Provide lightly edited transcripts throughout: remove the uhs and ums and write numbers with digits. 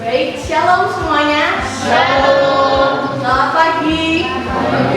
Baik, shalom semuanya. Shalom. Selamat pagi.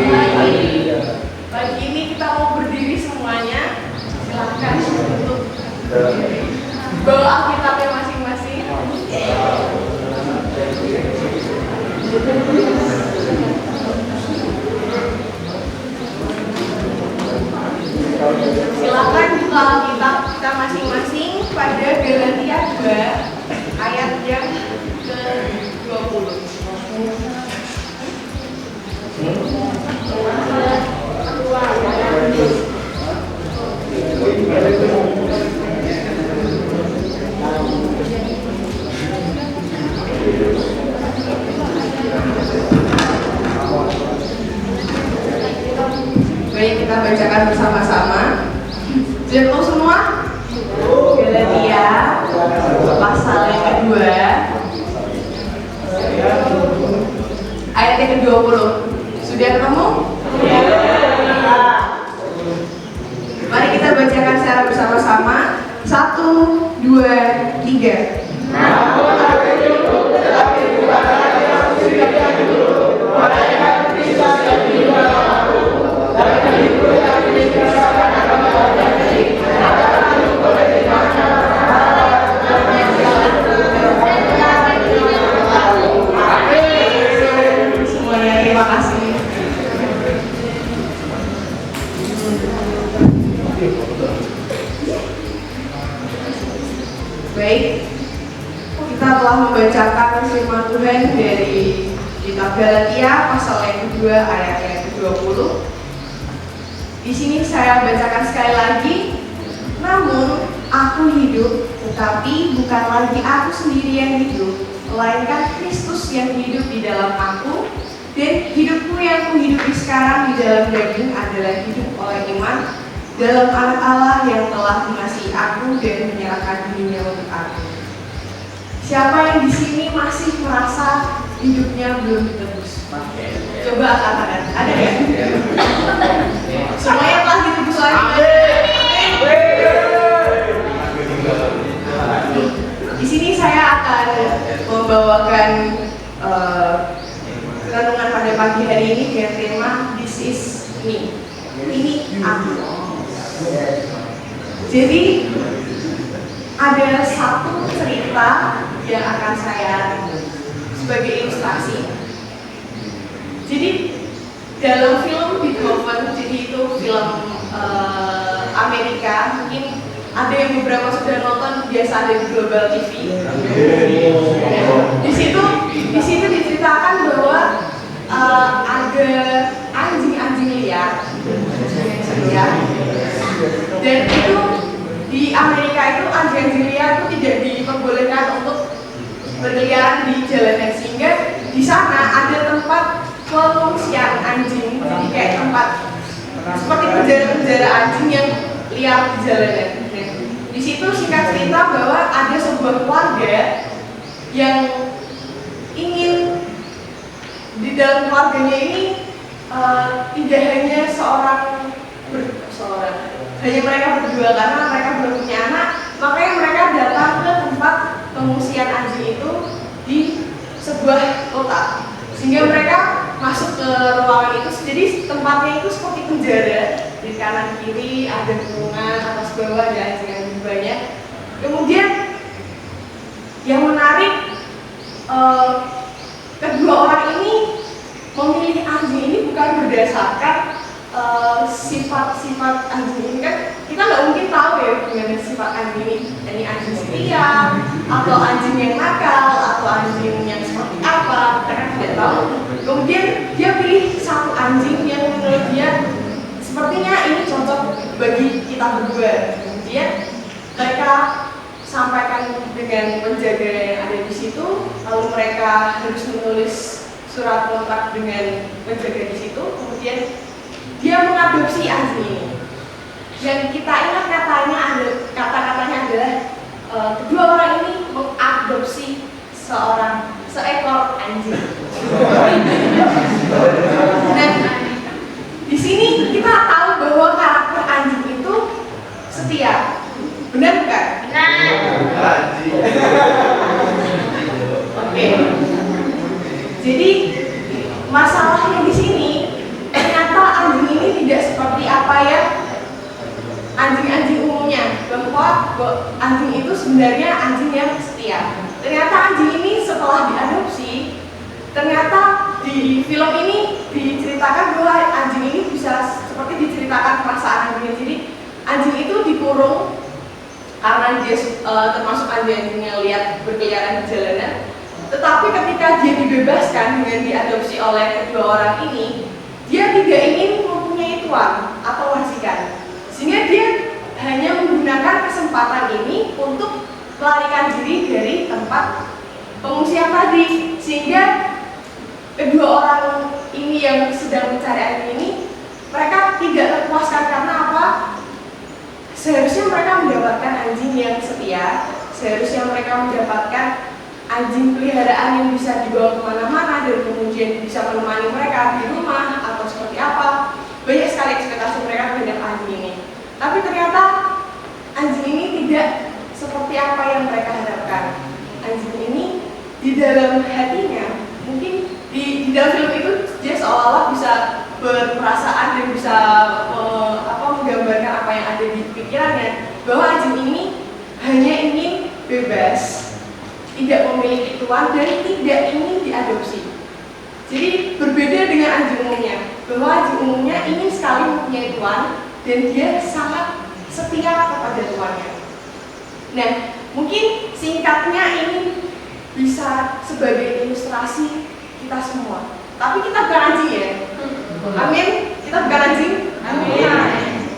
Pagi. Pagi ini kita mau berdiri semuanya. Silakan untuk bawa Alkitabnya masing-masing. Silakan buka Alkitab kita masing-masing pada Galatia 2 ayat yang ke-20. Baik, kita bacakan bersama-sama. Sudah tahu semua? Galatia pasal yang kedua ayat yang ke-20. Sudah ketemu? Mari kita bacakan secara bersama-sama. 1, 2, 3. Semuanya terima kasih. Baik, kita telah membacakan firman Tuhan dari kitab Galatia pasal yang kedua ayat yang ke-20. Di sini saya bacakan sekali lagi. Namun aku hidup, tetapi bukan lagi aku sendiri yang hidup, melainkan Kristus yang hidup di dalam aku. Dan hidupku yang kuhidupi sekarang di dalam daging adalah hidup oleh iman dalam Anak Allah yang telah mengasihi aku dan menyerahkan dirinya untuk aku. Siapa yang di sini masih merasa hidupnya belum ditebus? Coba angkat tangan. Ada ya? Semuanya telah ditebus lagi. Di sini saya akan membawakan renungan pada pagi hari ini dengan tema This is me. Ini aku. Jadi ada satu cerita yang akan saya sebagai ilustrasi. Jadi dalam film Beethoven, jadi itu film Amerika, mungkin ada yang beberapa sudah nonton, biasa ada di Global TV. Di situ diceritakan bahwa ada anjing-anjing liar, dan itu di Amerika itu anjing-anjing liar itu tidak diperbolehkan untuk berkeliaran di jalanan, sehingga di sana ada tempat pengungsian anjing, jadi kayak tempat seperti penjara-penjara anjing yang liar di jalanan. Di situ singkat cerita bahwa ada sebuah keluarga yang ingin di dalam keluarganya ini tidak hanya hanya mereka berdua, karena mereka belum punya anak, makanya mereka datang ke tempat pengungsian anjing itu di sebuah kota, sehingga mereka masuk ke ruangan itu. Jadi tempatnya itu seperti penjara, di kanan kiri ada kurungan, atas bawah ada anjing-anjing banyak. Kemudian yang menarik, kedua orang ini memilih anjing ini bukan berdasarkan sifat-sifat anjing ini, kan kita nggak mungkin tahu ya gimana sifat anjing ini anjing setia atau anjing yang nakal atau anjing yang seperti apa, kita kan tidak tahu. Kemudian dia pilih satu anjing yang menurut dia sepertinya ini cocok bagi kita berdua. Kemudian mereka sampaikan dengan penjaga yang ada di situ, lalu mereka harus menulis surat kontrak dengan penjaga di situ. Kemudian dia mengadopsi anjing ini. Yang kita ingat kata-katanya adalah kedua orang ini mengadopsi seekor anjing. Dan di sini kita tahu bahwa karakter anjing itu setia. Benar bukan? Benar. Oke. bahwa anjing itu sebenarnya anjing yang setia. Ternyata anjing ini setelah diadopsi, ternyata di film ini diceritakan bahwa anjing ini bisa seperti diceritakan perasaan anjingnya. Jadi anjing itu dikurung karena dia termasuk anjing yang lihat berkeliaran di jalanan. Tetapi ketika dia dibebaskan dengan diadopsi oleh kedua orang ini, dia tidak ingin mempunyai tuan atau majikan, sehingga dia hanya menggunakan kesempatan ini untuk melarikan diri dari tempat pengungsian tadi, sehingga kedua orang ini yang sedang mencari anjing ini, mereka tidak terpuaskan karena apa? Seharusnya mereka mendapatkan anjing yang setia, seharusnya mereka mendapatkan anjing peliharaan yang bisa dibawa kemana-mana dan kemudian bisa menemani mereka di rumah atau seperti apa. Banyak sekali ekspektasi mereka terhadap anjing ini. Tapi ternyata anjing ini tidak seperti apa yang mereka harapkan. Anjing ini di dalam hatinya, mungkin di dalam film itu dia seolah-olah bisa berperasaan dan bisa menggambarkan apa yang ada di pikirannya, bahwa anjing ini hanya ingin bebas, tidak memiliki tuan dan tidak ingin diadopsi. Jadi berbeda dengan anjing umumnya, bahwa anjing umumnya ingin sekali mempunyai tuan dan dia sangat setia kepada tuannya. Nah, mungkin singkatnya ini bisa sebagai ilustrasi kita semua. Tapi kita bukan anjing ya. Amin. Kita bukan anjing. Amin.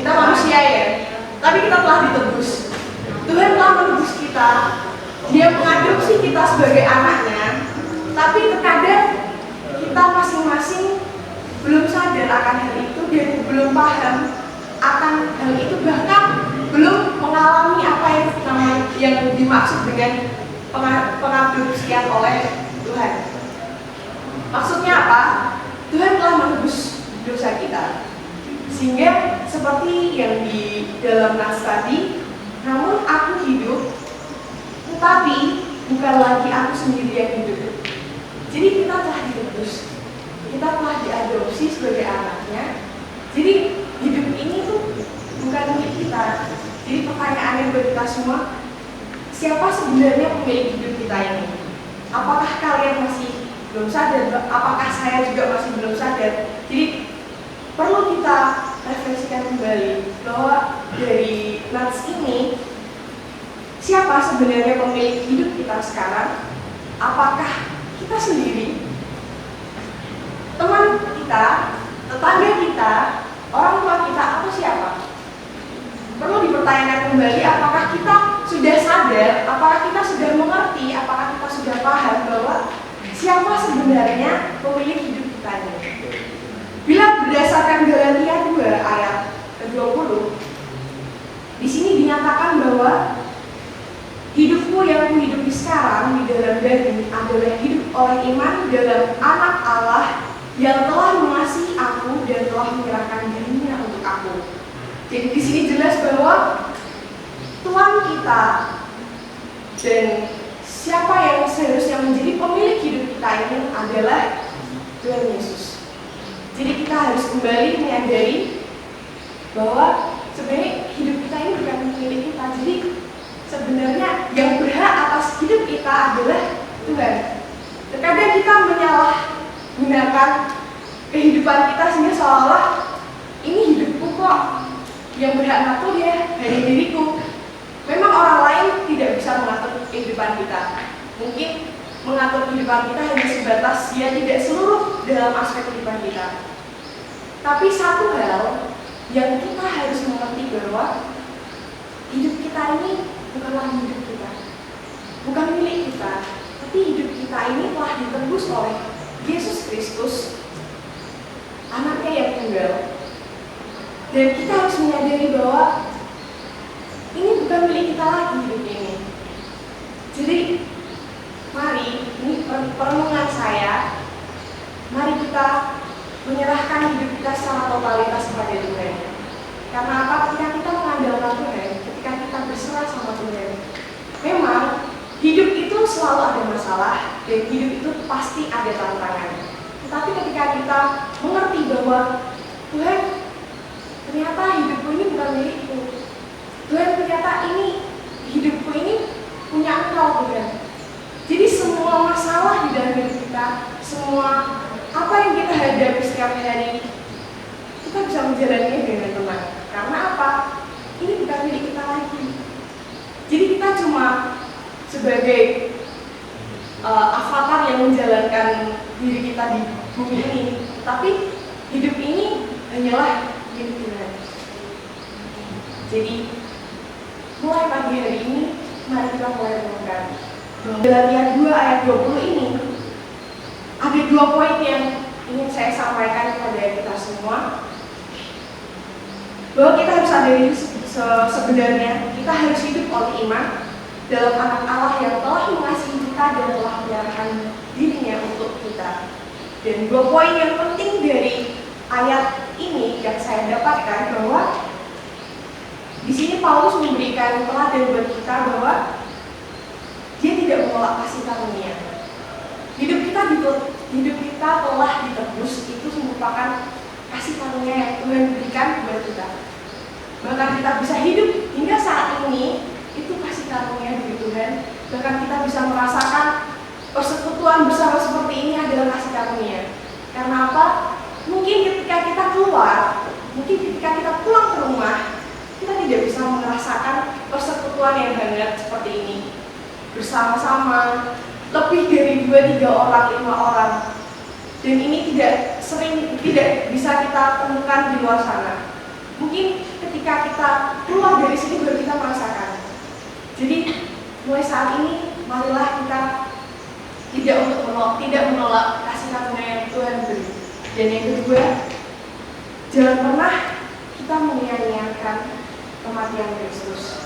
Kita manusia ya. Tapi kita telah ditebus. Tuhan telah menebus kita. Dia mengadopsi kita sebagai anaknya, tapi terkadang kita masing-masing belum sadar akan hal itu dan belum paham akan hal itu, bahkan belum mengalami apa yang dimaksud dengan pengadopsian oleh Tuhan. Maksudnya apa? Tuhan telah menebus dosa kita, sehingga seperti yang di dalam nas tadi, namun aku hidup, tetapi bukan lagi aku sendiri yang hidup. Jadi kita telah ditebus, kita telah diadopsi sebagai anaknya. Jadi hidup ini tuh bukan milik kita. Jadi pertanyaannya buat kita semua, siapa sebenarnya pemilik hidup kita ini? Apakah kalian masih belum sadar? Apakah saya juga masih belum sadar? Jadi perlu kita refleksikan kembali bahwa dari nats ini, siapa sebenarnya pemilik hidup kita sekarang? Apakah kita sendiri, teman kita, tetangga kita, orang tua kita, atau siapa? Perlu dipertanyakan kembali, apakah kita sudah sadar, apakah kita sudah mengerti, apakah kita sudah paham bahwa siapa sebenarnya pemilik hidup kita ini? Bila berdasarkan Galatia 2 ayat ke-20, di sini dinyatakan bahwa hidupku yang kuhidupi sekarang di dalam daging adalah hidup oleh iman dalam Anak Allah yang telah mengasihi aku dan telah menyerahkan dirinya untuk aku. Jadi di sini jelas bahwa Tuhan kita dan siapa yang seharusnya menjadi pemilik hidup kita ini adalah Tuhan Yesus. Jadi kita harus kembali menyadari bahwa sebenarnya hidup kita ini bukan milik kita. Jadi sebenarnya yang berhak atas hidup kita adalah Tuhan. Terkadang kita menyalahgunakan kehidupan kita sehingga seolah-olah ini hidupku kok, yang berhak mengatur ya hanya diriku. Memang orang lain tidak bisa mengatur kehidupan kita. Mungkin mengatur kehidupan kita hanya sebatas dia tidak seluruh dalam aspek kehidupan kita. Tapi satu hal yang kita harus mengerti bahwa hidup kita ini bukanlah hidup kita, bukan milik kita, tapi hidup kita ini telah ditebus oleh Yesus Kristus, anaknya yang tunggal. Dan kita harus menyadari bahwa ini bukan milik kita lagi hidup ini. Jadi mari, ini perenungan saya, mari kita menyerahkan hidup kita secara totalitas kepada Tuhan. Karena apa? Ketika kita mengandalkan Tuhan, ketika kita berserah sama Tuhan, memang hidup itu selalu ada masalah dan hidup itu pasti ada tantangan. Tetapi ketika kita mengerti bahwa Tuhan, ternyata hidupku ini bukan milikku, Tuhan, ternyata ini ini punya Engkau Tuhan. Jadi semua masalah di dalam hidup kita, semua apa yang kita hadapi setiap hari, kita bisa menjalaninya dengan tenang. Karena apa? Ini bukan milik kita lagi. Jadi kita cuma sebagai avatar yang menjalankan diri kita di bumi ini. Tapi hidup ini hanyalah milik Tuhan. Jadi mulai pagi hari ini, mari kita mulai renungkan. Galatia 2 ayat 20 ini ada 2 poin yang ingin saya sampaikan kepada kita semua, bahwa kita harus sadari sebenarnya kita harus hidup oleh iman dalam anak Allah yang telah mengasihi kita dan telah menyerahkan dirinya untuk kita. Dan 2 poin yang penting dari ayat ini yang saya dapatkan, bahwa di sini Paulus memberikan teladan buat kita bahwa dia tidak menolak kasih karunia. Hidup kita telah ditebus, itu merupakan kasih karunia yang Tuhan berikan buat kita. Bahkan kita bisa hidup hingga saat ini, itu kasih karunia dari Tuhan. Bahkan kita bisa merasakan persekutuan bersama seperti ini adalah kasih karunia. Karena apa? Mungkin ketika kita keluar, mungkin ketika kita pulang ke rumah, kita tidak bisa merasakan persekutuan yang hangat seperti ini. Bersama-sama, lebih dari 2-3 orang, 5 orang. Dan ini tidak bisa kita temukan di luar sana. Mungkin ketika kita keluar dari sini baru kita merasakan. Jadi mulai saat ini, marilah kita tidak menolak kasih karunia yang Tuhan beri. Dan yang kedua, jangan pernah kita menyia-nyiakan kematian Kristus.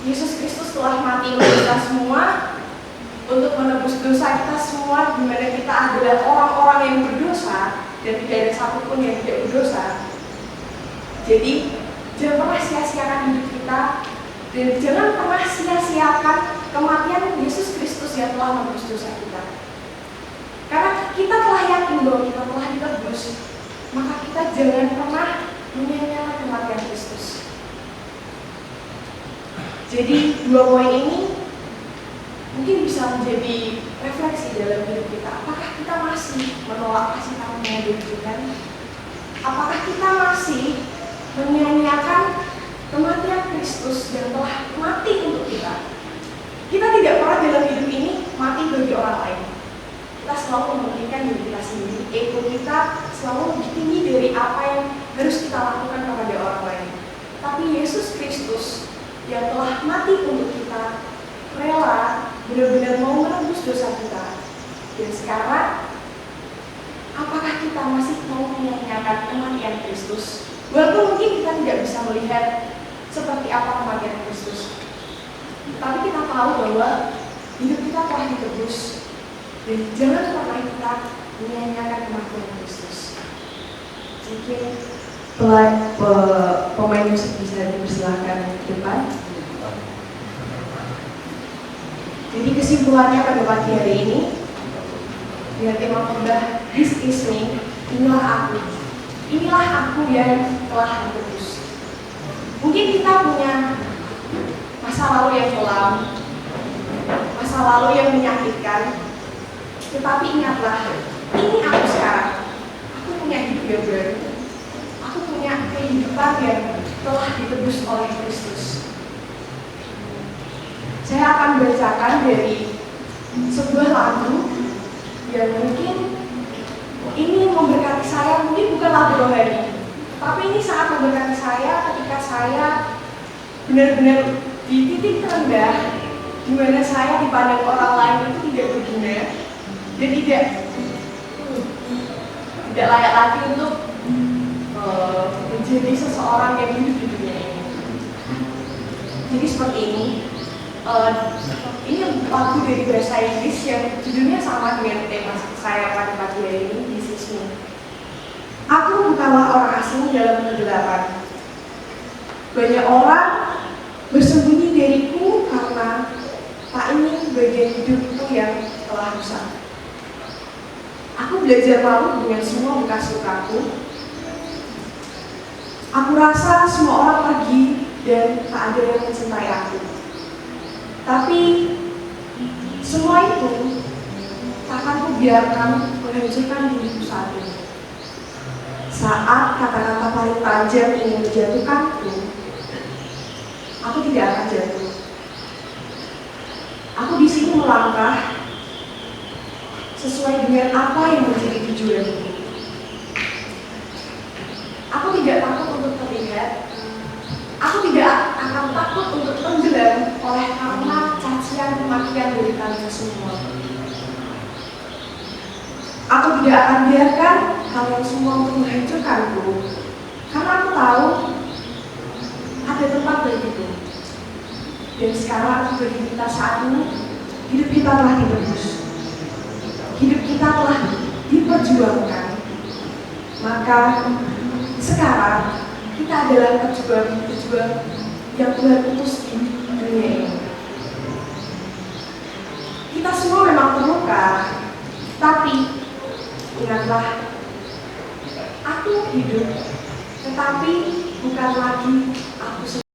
Yesus Kristus telah mati untuk kita semua, untuk menebus dosa kita semua, di mana kita adalah orang-orang yang berdosa dan tidak ada satupun yang tidak berdosa. Jadi jangan pernah sia-siakan hidup kita, dan jangan pernah sia-siakan kematian Yesus Kristus yang telah menebus dosa kita. Karena kita telah yakin bahwa kita telah ditebus, maka kita jangan pernah menyia-nyiakan kematian Kristus. Jadi 2 poin ini mungkin bisa menjadi refleksi dalam hidup kita. Apakah kita masih menolak kasih karunia dari Tuhan? Apakah kita masih menyia-nyiakan kematian Kristus yang telah mati untuk kita? Kita tidak pernah dalam hidup ini mati bagi orang lain. Kita selalu mementingkan diri kita sendiri. Ego kita selalu lebih tinggi dari apa yang harus kita lakukan kepada orang lain. Tapi Yesus Kristus yang telah mati untuk kita, rela benar-benar mau menebus dosa kita. Dan sekarang, apakah kita masih mau menyia-nyiakan kematian Kristus? Walaupun mungkin kita tidak bisa melihat seperti apa kematian Kristus, tapi kita tahu bahwa hidup kita telah ditebus. Dan jangan pernah kita menyia-nyiakan kematian Kristus. Mungkin pemain musik bisa dipersilahkan ke depan. Jadi kesimpulannya pada pagi hari ini, dengan tema khotbah This is me, inilah aku. Inilah aku yang telah ditebus. Mungkin kita punya masa lalu yang kelam, masa lalu yang menyakitkan, tetapi ingatlah, ini aku sekarang. Aku punya hidup yang baru. Aku punya kehidupan yang telah ditebus oleh Kristus. Saya akan bacakan dari sebuah lagu yang mungkin ini memberkati saya, mungkin bukan lagu rohani, tapi ini sangat memberkati saya ketika saya benar-benar di titik terendah, di mana saya dipandang orang lain itu tidak berguna dan tidak layak lagi untuk menjadi seseorang yang hidup di dunia ini. Jadi seperti ini. Ini lagu dari bahasa Inggris yang judulnya sama dengan tema saya pada pagi hari ini, This is me. Aku bukanlah orang asing dalam kegelapan. Banyak orang bersembunyi dariku karena tak ingin bagian hidupku yang telah rusak. Aku belajar malu dengan semua bekas lukaku. Aku rasa semua orang pergi dan tak ada yang mencintai aku. Tapi semua itu akan kubiarkan menghancurkan diriku saat ini. Saat kata-kata paling tajam ingin menjatuhkanku, aku tidak akan jatuh. Aku di sini melangkah sesuai dengan apa yang menjadi tujuanku. Aku tidak takut untuk terlihat. Aku tidak akan takut untuk tenggelam oleh karena cacian kematian dari kalian semua. Aku tidak akan biarkan kalian semua untuk menghancurkanku, karena aku tahu ada tempat bagiku. Dan sekarang bagi kita saat ini, hidup kita telah ditebus, hidup kita telah diperjuangkan. Maka sekarang kita adalah pejuang yang Tuhan utus di dunia ini. Kita semua memang terluka, tapi ingatlah, aku hidup, tetapi bukan lagi aku sendiri.